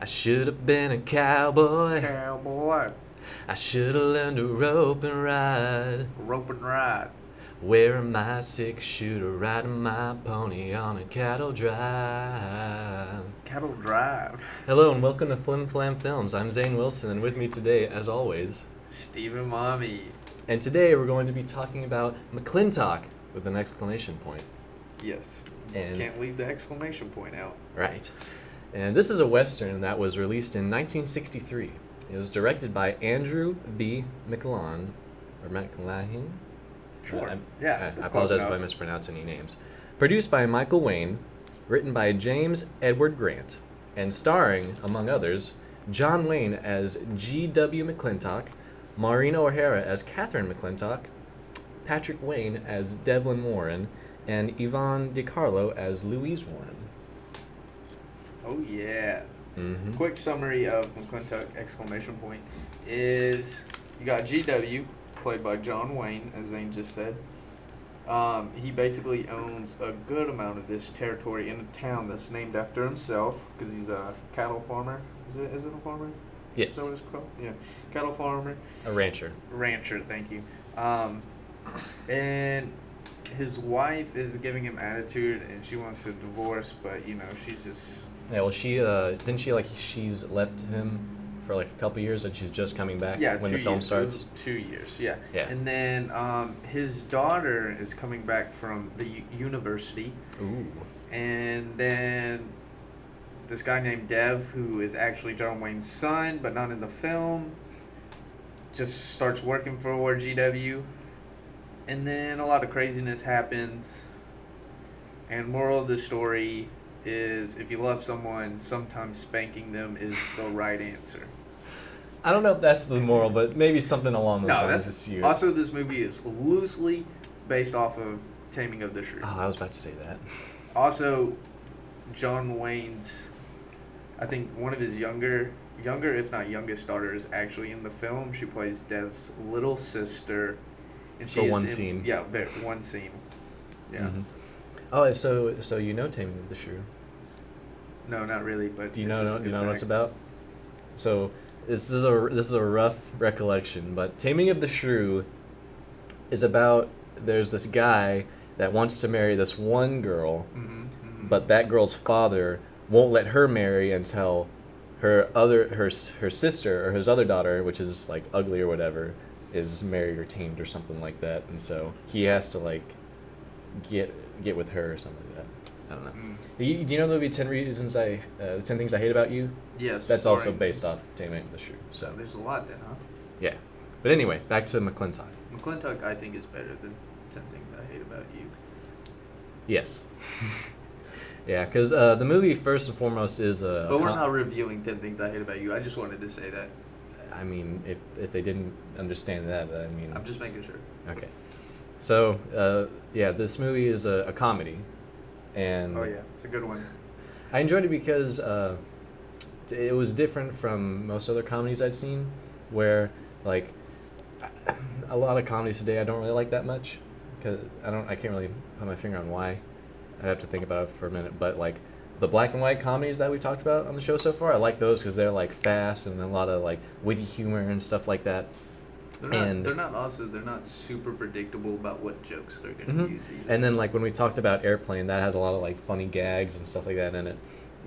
I should have been a cowboy. Cowboy. I should have learned to rope and ride. Rope and ride. Wearing my 6-shooter, riding my pony on a cattle drive. Cattle Drive. Hello and welcome to Flim Flam Films. I'm Zane Wilson, and with me today, as always, Stephen Mommy. and today we're going to be talking about Mclintock with an exclamation point. Yes. And Can't leave the exclamation point out. right. And this is a Western that was released in 1963. It was directed by Andrew V. McLaughlin, or McLaughlin? Sure. I that's close apologize if I enough. mispronounce any names. Produced by Michael Wayne, written by James Edward Grant, and starring, among others, John Wayne as G.W. Mclintock, Maureen O'Hara as Catherine Mclintock, Patrick Wayne as Devlin Warren, and Yvonne DiCarlo as Louise Warren. Oh, yeah. Mm-hmm. Quick summary of Mclintock exclamation point is you got GW, played by John Wayne, as Zane just said. He basically owns a good amount of this territory in a town that's named after himself because he's a cattle farmer. Is it a farmer? Yes. Is that what it's called? Yeah. Cattle farmer. A rancher. Rancher, thank you. And his wife is giving him attitude and she wants to divorce, but, you know, she's just... Yeah, well, she's left him for like a couple years and she's just coming back when the film starts? It was 2 years, yeah. Yeah. And then his daughter is coming back from the university. Ooh. And then this guy named Dev, who is actually John Wayne's son, but not in the film, just starts working for GW. And then a lot of craziness happens. And moral of the story is if you love someone, sometimes spanking them is the right answer. I don't know if that's the moral, but maybe something along those lines is you. Also, this movie is loosely based off of Taming of the Shrew. Oh, I was about to say that. Also, John Wayne's, I think one of his younger if not youngest daughter is actually in the film. She plays Dev's little sister. And For one scene. Yeah, one scene. Yeah. Mm-hmm. Oh, so you know Taming of the Shrew? No, not really, but Do you it's know just a good what it's fact. about? So this is a rough recollection, but Taming of the Shrew is about there's this guy that wants to marry this one girl, but that girl's father won't let her marry until her sister or his other daughter, which is like ugly or whatever, is married or tamed or something like that, and so he has to like get with her or something like that. I don't know. Do you know the movie 10 Things I Hate About You? Yes. That's also starring- based off Taming of the Shrew. So So there's a lot then, huh? yeah, but anyway, back to McClintock. McClintock, I think, is better than 10 Things I Hate About You. Yes. Yeah, because the movie first and foremost is a. But we're not reviewing 10 Things I Hate About You. I just wanted to say that. I mean, if they didn't understand that, I mean. I'm just making sure. Okay. So yeah, this movie is a comedy, and Oh, yeah. It's a good one. I enjoyed it because it was different from most other comedies I'd seen, where like a lot of comedies today I don't really like that much, because I can't really put my finger on why. I have to think about it for a minute, but like the black and white comedies that we talked about on the show so far, I like those because they're like fast and a lot of like witty humor and stuff like that. They're not super predictable about what jokes they're going to use either. And then like when we talked about Airplane, that has a lot of like funny gags and stuff like that in it.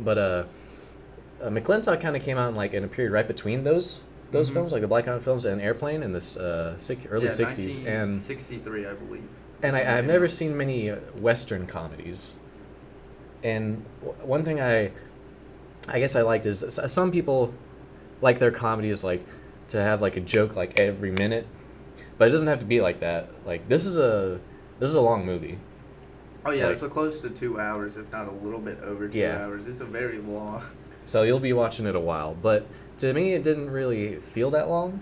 But McClintock kind of came out in a period right between those films, like the black and white films and Airplane in this early 60s. And 1963, I believe. And I've never seen many Western comedies. And one thing I guess I liked is some people like their comedies like to have like a joke like every minute, but it doesn't have to be like that. Like this is a long movie. Oh yeah, like- it's close to 2 hours, if not a little bit over 2 Yeah. hours. It's a very long. So you'll be watching it a while. But to me, it didn't really feel that long.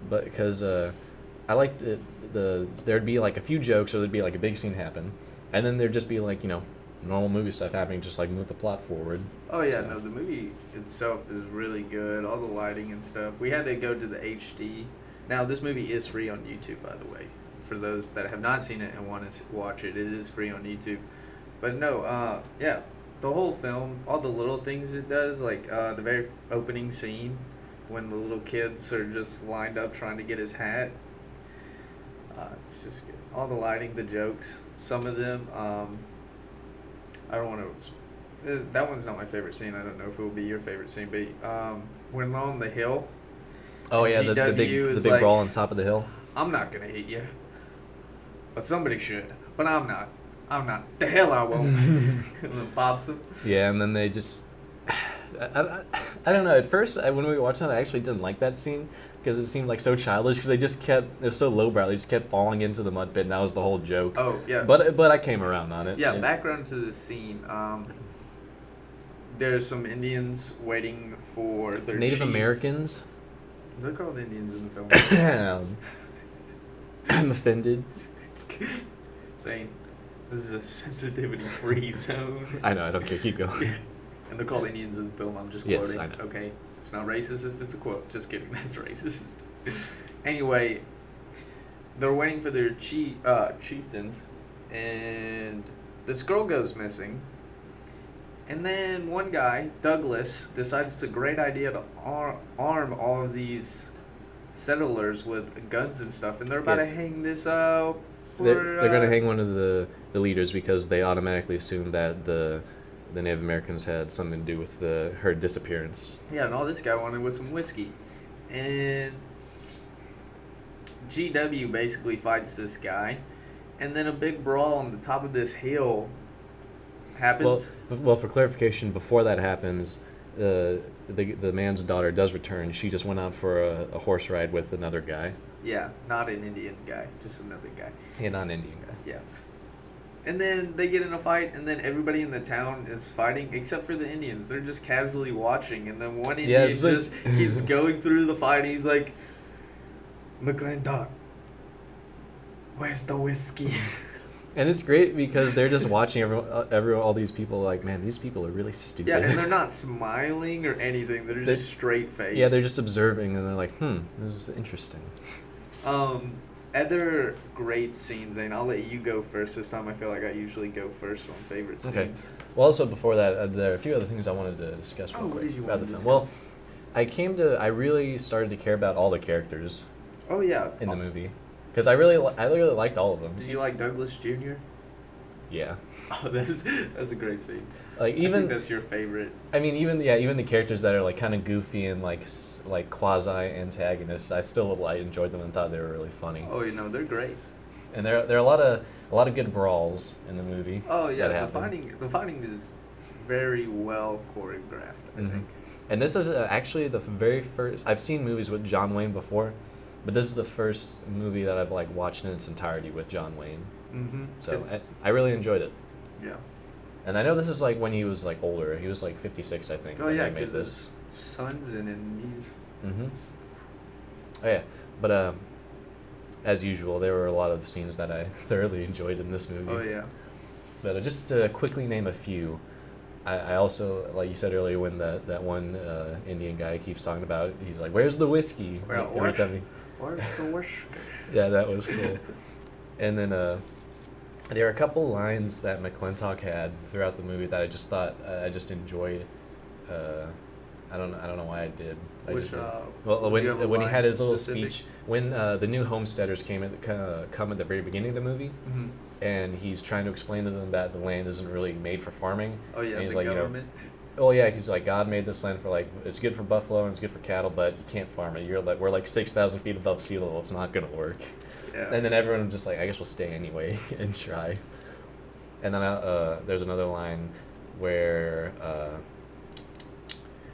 But because I liked it, there'd be like a few jokes, or there'd be like a big scene happen, and then there'd just be like normal movie stuff happening, just like move the plot forward. Oh yeah, So- no, the movie itself is really good. All the lighting and stuff. We had to go to the HD. Now this movie is free on YouTube, by the way. For those that have not seen it and want to watch it, it is free on YouTube. But no, yeah, the whole film, all the little things it does, like the very opening scene when the little kids are just lined up trying to get his hat. It's just good. All the lighting, the jokes, some of them. I don't want to. That one's not my favorite scene. I don't know if it will be your favorite scene, but when they're on the hill. Oh yeah, the big brawl on top of the hill. I'm not gonna hit you, but somebody should. But I'm not. The hell I won't. And then pops him. Yeah, and then they just. I don't know. At first, when we watched that, I actually didn't like that scene because it seemed like so childish. Because they just kept, it was so lowbrow. They just kept falling into the mud pit, and that was the whole joke. Oh yeah. But I came around on it. Yeah. Background to the scene. There's some Indians waiting for their Native chiefs. Americans. They're called Indians in the film. I'm offended. Saying this is a sensitivity-free zone. I know. I don't care. Keep going. And they're called Indians in the film. I'm just quoting. Yes, I know. Okay, it's not racist if it's a quote. Just kidding. That's racist. Anyway, they're waiting for their chieftains, and this girl goes missing. And then one guy, Douglas, decides it's a great idea to arm all of these settlers with guns and stuff, and they're about to hang this up. They're going to hang one of the leaders because they automatically assume that the Native Americans had something to do with her disappearance. Yeah, and all this guy wanted was some whiskey. And GW basically fights this guy, and then a big brawl on the top of this hill happens. Well, for clarification, before that happens, the man's daughter does return. She just went out for a horse ride with another guy. Yeah, not an Indian guy, just another guy. Yeah, not an Indian guy. Yeah. And then they get in a fight, and then everybody in the town is fighting, except for the Indians. They're just casually watching, and then one Indian just keeps going through the fight. He's like, "Mclintock, where's the whiskey?" And it's great because they're just watching all these people like, man, these people are really stupid. Yeah, and they're not smiling or anything. They're just straight face. Yeah, they're just observing, and they're like, this is interesting. Other great scenes, and I'll let you go first this time. I feel like I usually go first on favorite scenes. Okay. Well, also before that, there are a few other things I wanted to discuss real quick what did you about want the to film. discuss? Well, I really started to care about all the characters Oh yeah. in the movie because I really liked all of them. Did you like Douglas Jr.? Yeah. Oh, that's a great scene. Like I even think that's your favorite. I mean, even the characters that are like kind of goofy and like quasi antagonists, I still enjoyed them and thought they were really funny. Oh, they're great. And there are a lot of good brawls in the movie. Oh yeah, that the happen. fighting is very well choreographed, I think. And this is actually the very first. I've seen movies with John Wayne before, but this is the first movie that I've like watched in its entirety with John Wayne. Mm-hmm. So I really enjoyed it. Yeah. And I know this is like when he was like older. He was like 56, I think. Oh when yeah, they made because his son's in it, and he's. Mm-hmm. Oh yeah, but as usual, there were a lot of scenes that I thoroughly enjoyed in this movie. Oh yeah. But just to quickly name a few, I also, like you said earlier, when that one Indian guy keeps talking about it, he's like, "Where's the whiskey?" Well, Every time where's the whiskey? Yeah, that was cool. And then there are a couple lines that Mclintock had throughout the movie that I just thought I just enjoyed. I don't know why I did. Well, when he had his little speech, when the new homesteaders come at the very beginning of the movie, and he's trying to explain to them that the land isn't really made for farming. Oh yeah, and he's the like, government. Oh yeah, he's like, God made this land for like, it's good for buffalo and it's good for cattle, but you can't farm it. We're like 6,000 feet above sea level. It's not gonna work. Yeah. And then everyone was just like, I guess we'll stay anyway and try. And then there's another line where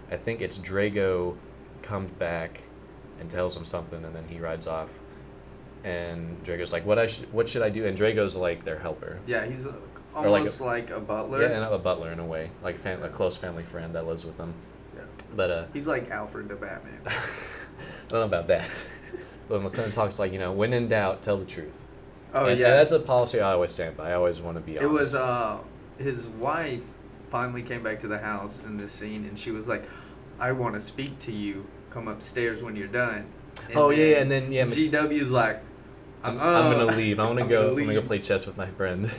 I think it's Drago comes back and tells him something, and then he rides off. And Drago's like, what should I do? And Drago's like their helper. Yeah, he's almost like a butler. Yeah, and a butler in a way, like a close family friend that lives with them. Yeah. But he's like Alfred the Batman. I don't know about that. But McClintock's like, when in doubt, tell the truth. Oh and yeah. And that's a policy I always stand by. I always want to be honest. It was his wife finally came back to the house in this scene, and she was like, "I want to speak to you. Come upstairs when you're done." And then GW's like, I'm gonna leave. I'm gonna go play chess with my friend.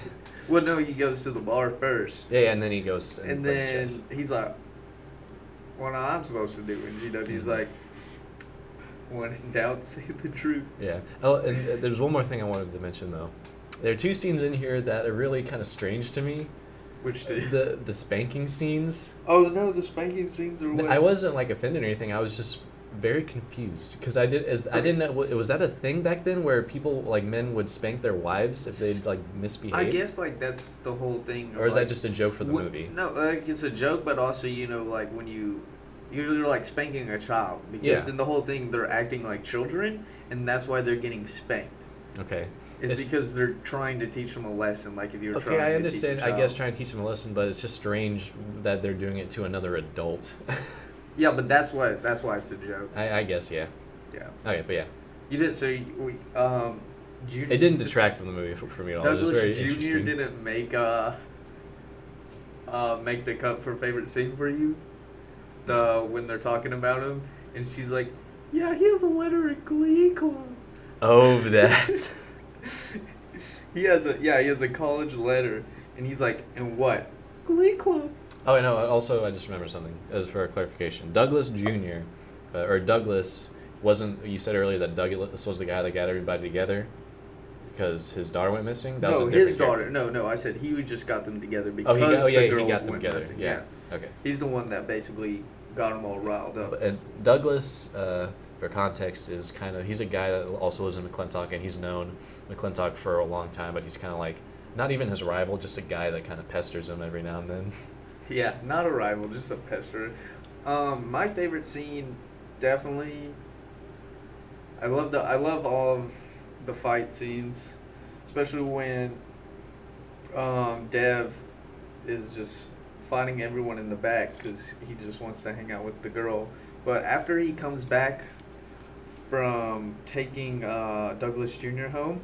Well, no, he goes to the bar first. Yeah, and then he goes And plays then chess. he's like, what I'm supposed to do? And GW's like, when in doubt, say the truth. Yeah. Oh, and there's one more thing I wanted to mention though. There are 2 scenes in here that are really kind of strange to me. Which two? The spanking scenes. Oh, no, the spanking scenes are what? I wasn't like offended or anything. I was just very confused because I didn't know, was that a thing back then where people like men would spank their wives if they'd like misbehave? I guess like that's the whole thing. Or is like, that just a joke for the movie? No, like it's a joke, but also like when you're like spanking a child because in the whole thing they're acting like children, and that's why they're getting spanked. Okay. It's because they're trying to teach them a lesson. Like if you're trying. Okay, I to understand. teach a I guess child. trying to teach them a lesson, but it's just strange that they're doing it to another adult. Yeah, but that's why it's a joke. I guess yeah. Yeah. Okay, but yeah. You did so. Junior. It didn't detract from the movie for me at all. It was just very Douglas Jr. interesting. didn't make the cut for favorite scene for you. When they're talking about him, and she's like, "Yeah, he has a letter at Glee Club." Oh, that. He has a college letter, and he's like, "And what? Glee Club." Oh, no. Also, I just remembered something. As for a clarification, Douglas Jr. Or Douglas wasn't. You said earlier that Douglas was the guy that got everybody together because his daughter went missing. That was No, a different his daughter. character. No. I said he just got them together because He girl got them went together. missing. Yeah. Okay. He's the one that basically got them all riled up. And Douglas, for context, is he's a guy that also lives in Mclintock, and he's known Mclintock for a long time, but he's kind of like, not even his rival, just a guy that kind of pesters him every now and then. Yeah, not a rival, just a pester. My favorite scene, definitely. I love all of the fight scenes, especially when Dev is just fighting everyone in the back because he just wants to hang out with the girl. But after he comes back from taking Douglas Jr. home,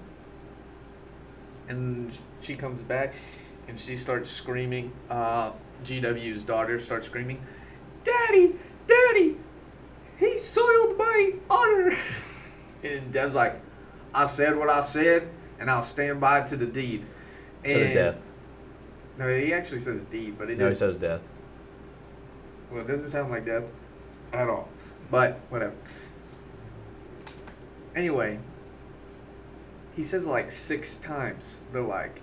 and she comes back and she starts screaming, GW's daughter starts screaming, "Daddy, Daddy, he soiled my honor." And Dev's like, "I said what I said, and I'll stand by to the deed." To the death. No, he actually says deed, but No, he says death. Well, it doesn't sound like death at all. But whatever. Anyway, he says it like 6 times. They're like,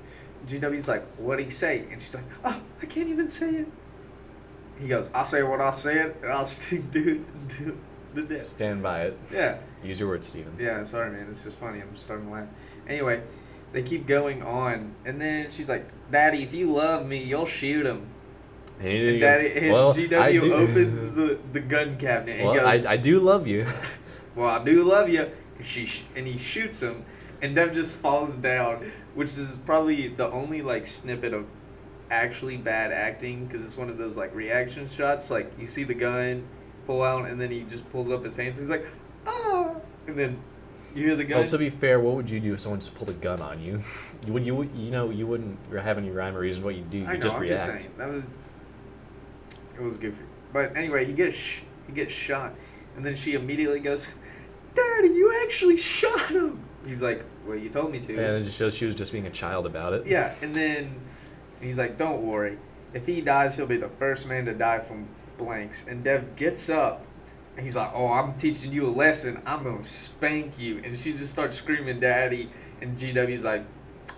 GW's like, "What'd he say?" And she's like, "Oh, I can't even say it." He goes, "I'll say what I said, and I'll stick to the death." Stand by it. Yeah. Use your words, Steven. Yeah, sorry, man. It's just funny. I'm just starting to laugh. Anyway, they keep going on, and then she's like, "Daddy, if you love me, you'll shoot him." And And Daddy and "Well, GW I do- opens the gun cabinet. And Well, he goes, I do love you. "Well, I do love you." And he shoots him, and Dev just falls down, which is probably the only like snippet of actually bad acting because it's one of those like reaction shots. Like you see the gun pull out, and then he just pulls up his hands. He's like, "Ah!" And then you hear the gun. Well, to be fair, what would you do if someone just pulled a gun on you? You wouldn't have any rhyme or reason what you do. You I know. just I'm react. just saying it was goofy. But anyway, he gets shot, and then she immediately goes, "Daddy, you actually shot him." He's like, "Well, you told me to." And it just shows she was just being a child about it. Yeah, and then he's like, "Don't worry. If he dies, he'll be the first man to die from blanks." And Dev gets up, and he's like, "Oh, I'm teaching you a lesson. I'm going to spank you." And she just starts screaming, "Daddy." And GW's like,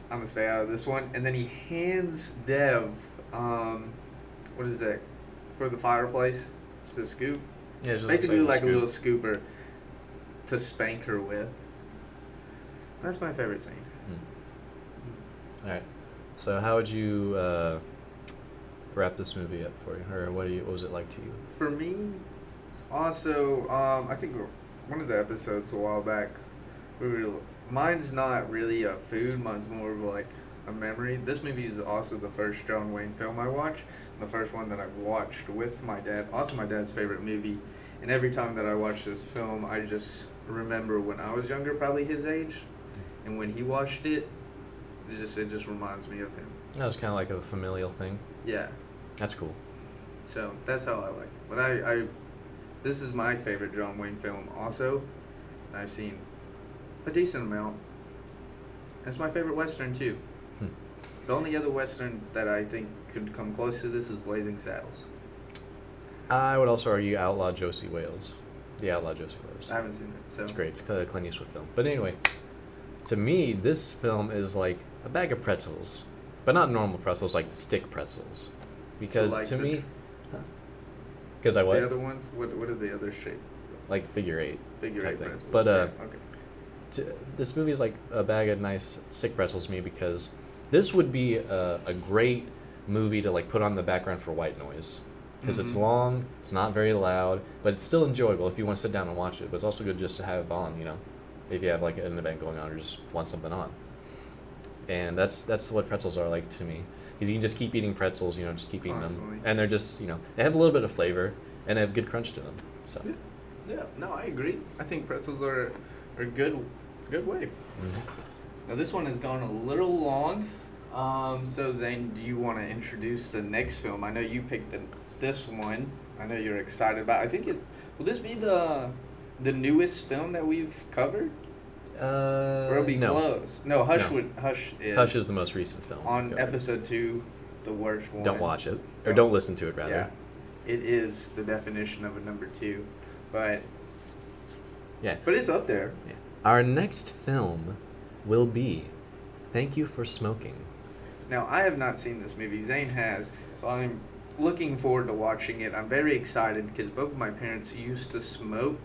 "I'm going to stay out of this one." And then he hands Dev, what is that, for the fireplace? It's a scoop? Yeah, it's just Basically like scoop. a little scooper to spank her with. That's my favorite scene. All right. So how would you wrap this movie up for you, or what was it like to you? For me, it's also, I think one of the episodes a while back, mine's not really a food, mine's more of like a memory. This movie is also the first John Wayne film I watched, the first one that I've watched with my dad, also my dad's favorite movie. And every time that I watch this film, I just remember when I was younger, probably his age, and when he watched it, it just reminds me of him. That was kind of like a familial thing. Yeah. That's cool. So that's how I like it. But this is my favorite John Wayne film also. I've seen a decent amount. It's my favorite Western too. The only other Western that I think could come close to this is Blazing Saddles. I would also argue Outlaw Josie Wales. The Outlaw Josie Wales. I haven't seen it, so. It's great. It's kind of a Clint Eastwood film. But anyway, to me, this film is like a bag of pretzels. But not normal pretzels, like stick pretzels. Because like to me... Because I what? The other ones? What are the other shape? Like figure eight. Figure type eight thing. pretzels. But okay. this movie is like a bag of nice stick pretzels to me because this would be a great movie to like put on the background for white noise. Because it's long, it's not very loud, but it's still enjoyable if you want to sit down and watch it. But it's also good just to have on, you know, if you have like an event going on or just want something on. And that's what pretzels are like to me. Because you can just keep eating pretzels, you know, just keep eating them. And they're just, you know, they have a little bit of flavor and they have good crunch to them. So. Yeah, no, I agree. I think pretzels are a good way. Now this one has gone a little long. So Zane, do you want to introduce the next film? I know you picked this one. I know you're excited about. I think will this be the newest film that we've covered? Or it'll be close. No, Hush is the most recent film. On episode 2, the worst one. Don't watch it. Or don't listen to it, rather. Yeah. It is the definition of a number 2. But yeah. But it's up there. Yeah. Our next film will be Thank You for Smoking. Now, I have not seen this movie. Zane has, so I'm looking forward to watching it. I'm very excited because both of my parents used to smoke.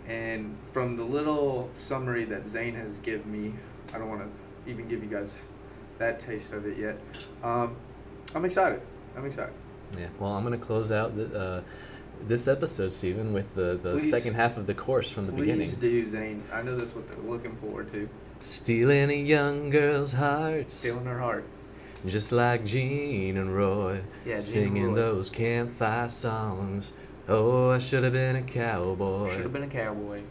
And from the little summary that Zane has given me, I don't want to even give you guys that taste of it yet. I'm excited. Yeah, well, I'm going to close out this episode, Steven, with the second half of the course from the beginning. Please do, Zane. I know that's what they're looking forward to. Stealing a young girl's heart. Stealing her heart. Just like Gene and Roy. Yeah, singing those campfire songs. Oh, I should have been a cowboy. Should have been a cowboy.